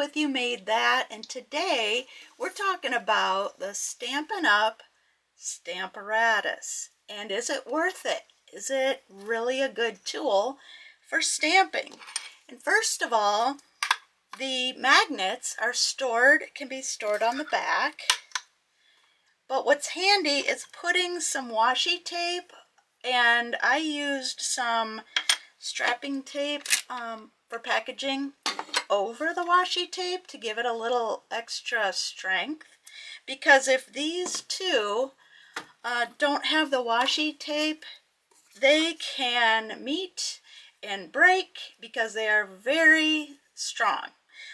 with you made that, and today we're talking about the Stampin' Up! Stamparatus. And is it worth it? Is it really a good tool for stamping? And first of all, the magnets are stored, can be stored on the back. But what's handy is putting some washi tape, and I used some strapping tape for packaging over the washi tape to give it a little extra strength, because if these two don't have the washi tape, they can meet and break because they are very strong.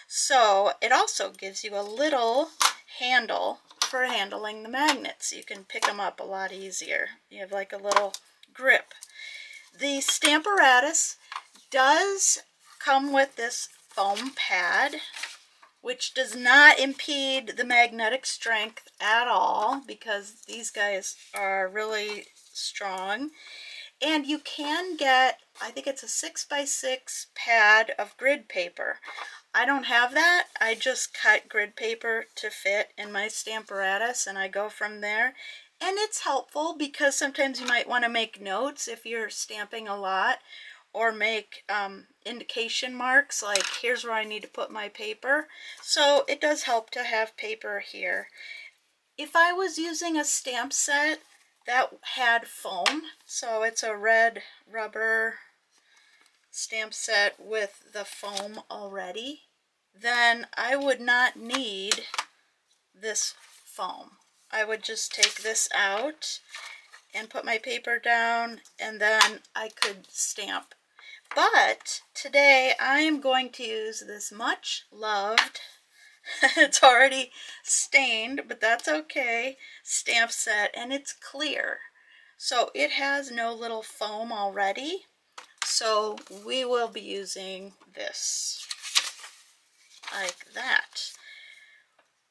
So it also gives you a little handle for handling the magnets. You can pick them up a lot easier. You have like a little grip. The Stamparatus does come with this foam pad, which does not impede the magnetic strength at all, because these guys are really strong. And you can get, I think it's a 6x6 pad of grid paper. I don't have that. I just cut grid paper to fit in my Stamparatus, and I go from there. And it's helpful because sometimes you might want to make notes if you're stamping a lot, or make indication marks like here's where I need to put my paper. So it does help to have paper here. If I was using a stamp set that had foam, so it's a red rubber stamp set with the foam already, then I would not need this foam. I would just take this out and put my paper down, and then I could stamp. But today I am going to use this much loved, it's already stained, but that's okay, stamp set, and it's clear. So it has no little foam already. So we will be using this like that.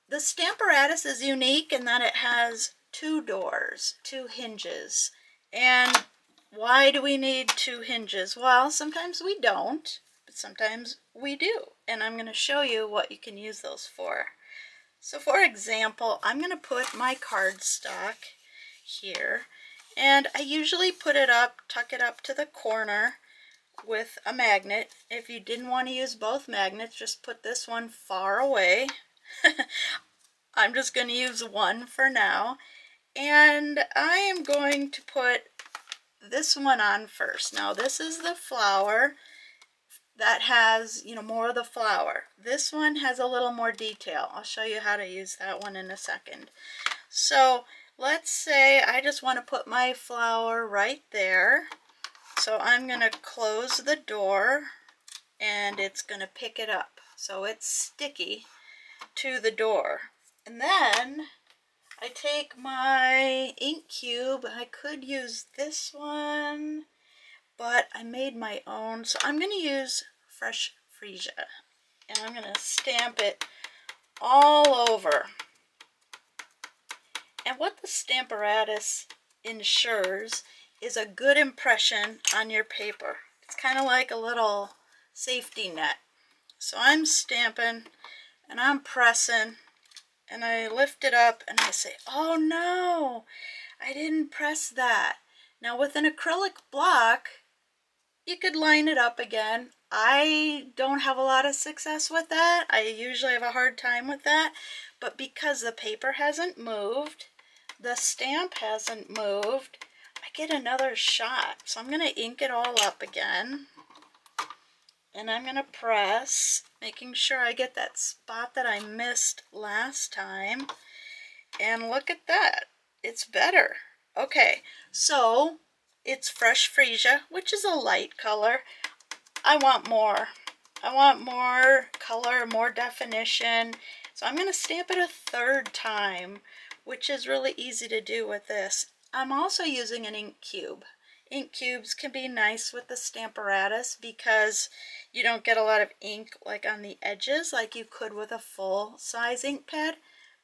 The Stamparatus is unique in that it has two doors, two hinges. And why do we need two hinges? Well, sometimes we don't, but sometimes we do. And I'm going to show you what you can use those for. So for example, I'm going to put my cardstock here, and I usually put it up, tuck it up to the corner with a magnet. If you didn't want to use both magnets, just put this one far away. I'm just going to use one for now. And I am going to put this one on first. Now this is the flower that has, you know, more of the flower. This one has a little more detail. I'll show you how to use that one in a second. So let's say I just want to put my flower right there. So I'm going to close the door, and it's going to pick it up. So it's sticky to the door. And then I take my ink cube. I could use this one, but I made my own. So I'm going to use fresh freesia, and I'm going to stamp it all over. And what the Stamparatus ensures is a good impression on your paper. It's kind of like a little safety net. So I'm stamping and I'm pressing, and I lift it up and I say, oh no, I didn't press that. Now with an acrylic block, you could line it up again. I don't have a lot of success with that. I usually have a hard time with that. But because the paper hasn't moved, the stamp hasn't moved, I get another shot. So I'm going to ink it all up again. And I'm going to press, making sure I get that spot that I missed last time. And look at that. It's better. Okay, so it's fresh freesia, which is a light color. I want more. I want more color, more definition. So I'm going to stamp it a third time, which is really easy to do with this. I'm also using an ink cube. Ink cubes can be nice with the Stamparatus because you don't get a lot of ink like on the edges like you could with a full-size ink pad.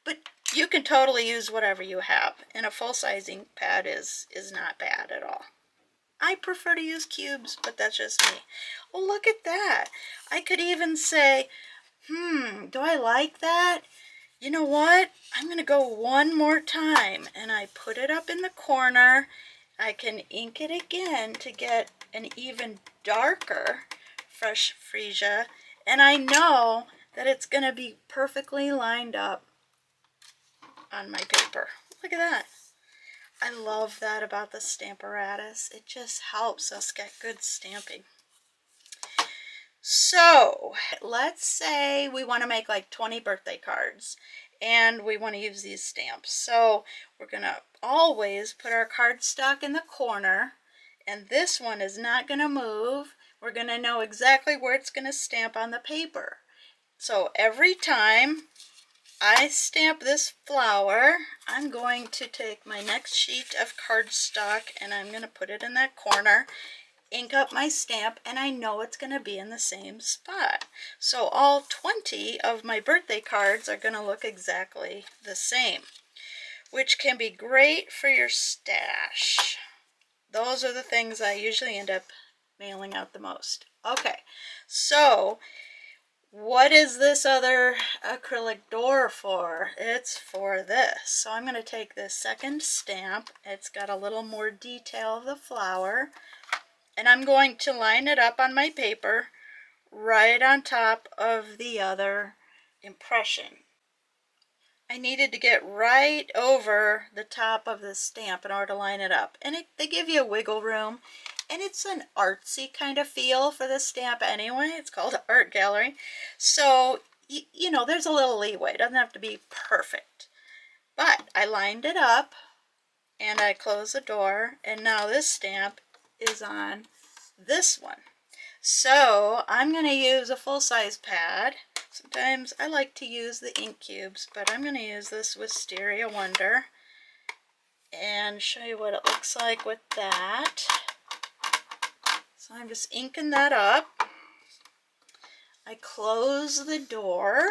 But you can totally use whatever you have, and a full-size ink pad is not bad at all. I prefer to use cubes, but that's just me. Well, look at that. I could even say, Do I like that? You know what? I'm going to go one more time, and I put it up in the corner. I can ink it again to get an even darker fresh freesia, and I know that it's going to be perfectly lined up on my paper. Look at that. I love that about the Stamparatus. It just helps us get good stamping. So let's say we want to make like 20 birthday cards and we want to use these stamps. So we're going to always put our cardstock in the corner, and this one is not going to move. We're going to know exactly where it's going to stamp on the paper. So every time I stamp this flower, I'm going to take my next sheet of cardstock and I'm going to put it in that corner, ink up my stamp, and I know it's going to be in the same spot. So all 20 of my birthday cards are going to look exactly the same, which can be great for your stash. Those are the things I usually end up mailing out the most. Okay, so what is this other acrylic door for? It's for this. So I'm going to take this second stamp. It's got a little more detail of the flower, and I'm going to line it up on my paper right on top of the other impression. I needed to get right over the top of the stamp in order to line it up. And they give you a wiggle room, and it's an artsy kind of feel for the stamp anyway. It's called Art Gallery. So, you know, there's a little leeway. It doesn't have to be perfect. But I lined it up, and I closed the door, and now this stamp is on this one. So I'm going to use a full-size pad. Sometimes I like to use the ink cubes, but I'm going to use this Wisteria Wonder and show you what it looks like with that. So I'm just inking that up. I close the door,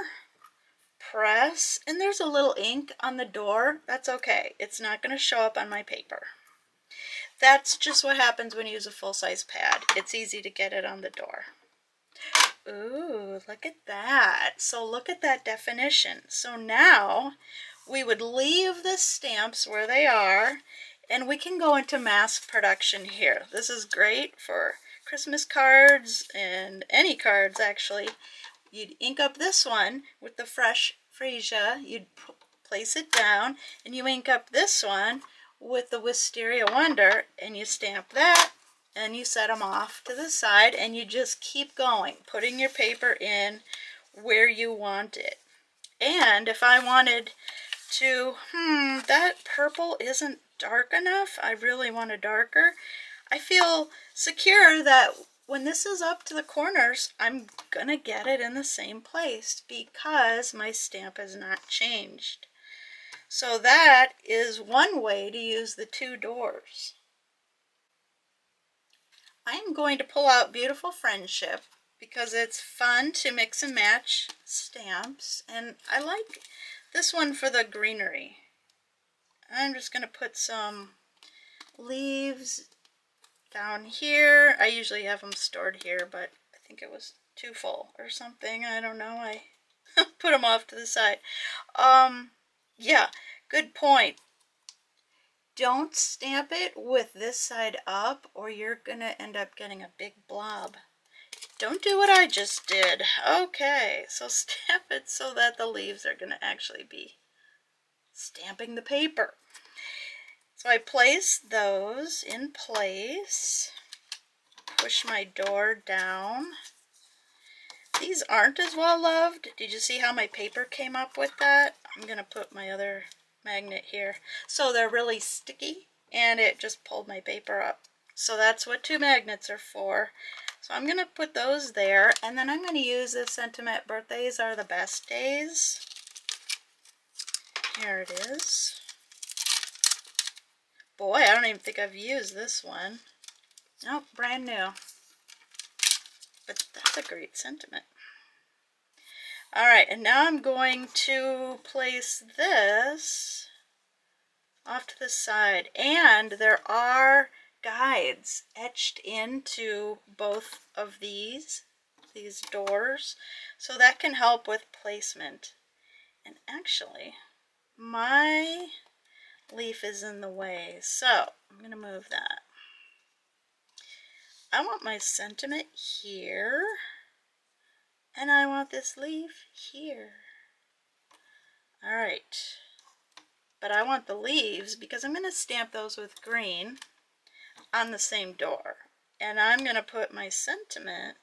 press, and there's a little ink on the door. That's okay. It's not going to show up on my paper. That's just what happens when you use a full-size pad. It's easy to get it on the door. Ooh, look at that. So look at that definition. So now we would leave the stamps where they are, and we can go into mass production here. This is great for Christmas cards and any cards, actually. You'd ink up this one with the fresh freesia. You'd place it down, and you ink up this one with the Wisteria Wonder, and you stamp that, and you set them off to the side, and you just keep going, putting your paper in where you want it. And if I wanted to, that purple isn't dark enough, I really want a darker, I feel secure that when this is up to the corners, I'm gonna get it in the same place because my stamp has not changed. So that is one way to use the two doors. I'm going to pull out Beautiful Friendship because it's fun to mix and match stamps, and I like this one for the greenery. I'm just going to put some leaves down here. I usually have them stored here, but I think it was too full or something. I don't know. I put them off to the side. Yeah, good point. Don't stamp it with this side up or you're going to end up getting a big blob. Don't do what I just did. Okay, so stamp it so that the leaves are going to actually be stamping the paper. So I place those in place. Push my door down. These aren't as well loved. Did you see how my paper came up with that? I'm going to put my other magnet here. So they're really sticky and it just pulled my paper up. So that's what two magnets are for. So I'm going to put those there, and then I'm going to use this sentiment Birthdays Are the Best Days. Here it is. Boy, I don't even think I've used this one. Nope, brand new. But that's a great sentiment. Alright, and now I'm going to place this off to the side. And there are guides etched into both of these these doors. So that can help with placement. And actually, my leaf is in the way, so I'm going to move that. I want my sentiment here, and I want this leaf here. All right, but I want the leaves, because I'm going to stamp those with green on the same door. And I'm going to put my sentiment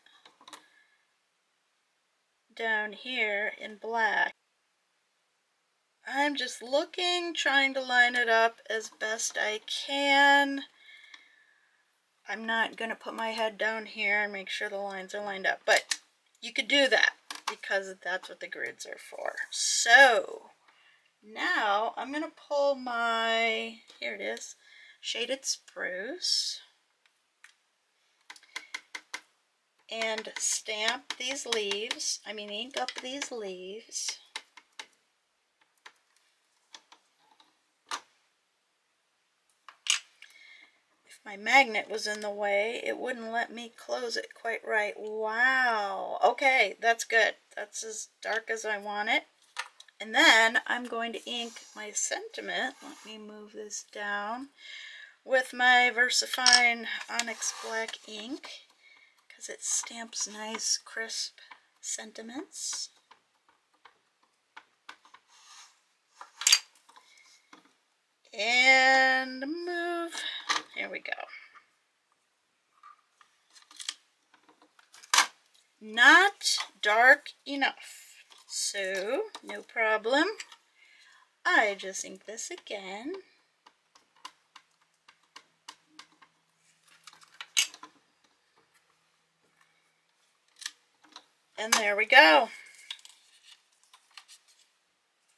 down here in black. I'm just looking, trying to line it up as best I can. I'm not going to put my head down here and make sure the lines are lined up, but you could do that because that's what the grids are for. So now I'm going to pull my, here it is, Shaded Spruce, and stamp these leaves, ink up these leaves. My magnet was in the way, it wouldn't let me close it quite right. Wow. Okay, that's good. That's as dark as I want it. And then I'm going to ink my sentiment. Let me move this down with my VersaFine Onyx Black ink, because it stamps nice, crisp sentiments. And move. Here we go. Not dark enough, so no problem. I just ink this again. And there we go.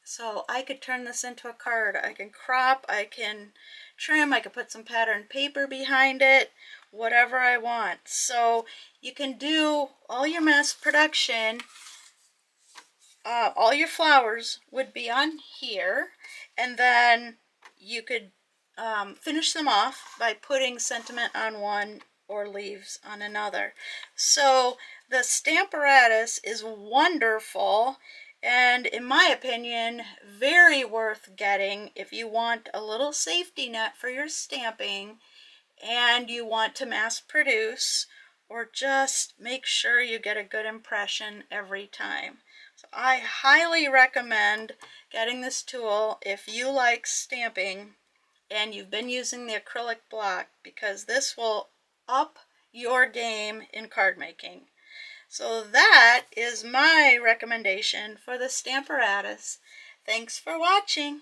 So I could turn this into a card. I can crop, I can trim, I could put some patterned paper behind it, whatever I want. So you can do all your mass production, all your flowers would be on here, and then you could finish them off by putting sentiment on one or leaves on another. So the Stamparatus is wonderful, and in my opinion, very worth getting if you want a little safety net for your stamping and you want to mass produce, or just make sure you get a good impression every time. So I highly recommend getting this tool if you like stamping and you've been using the acrylic block, because this will up your game in card making. So that is my recommendation for the Stamparatus. Thanks for watching.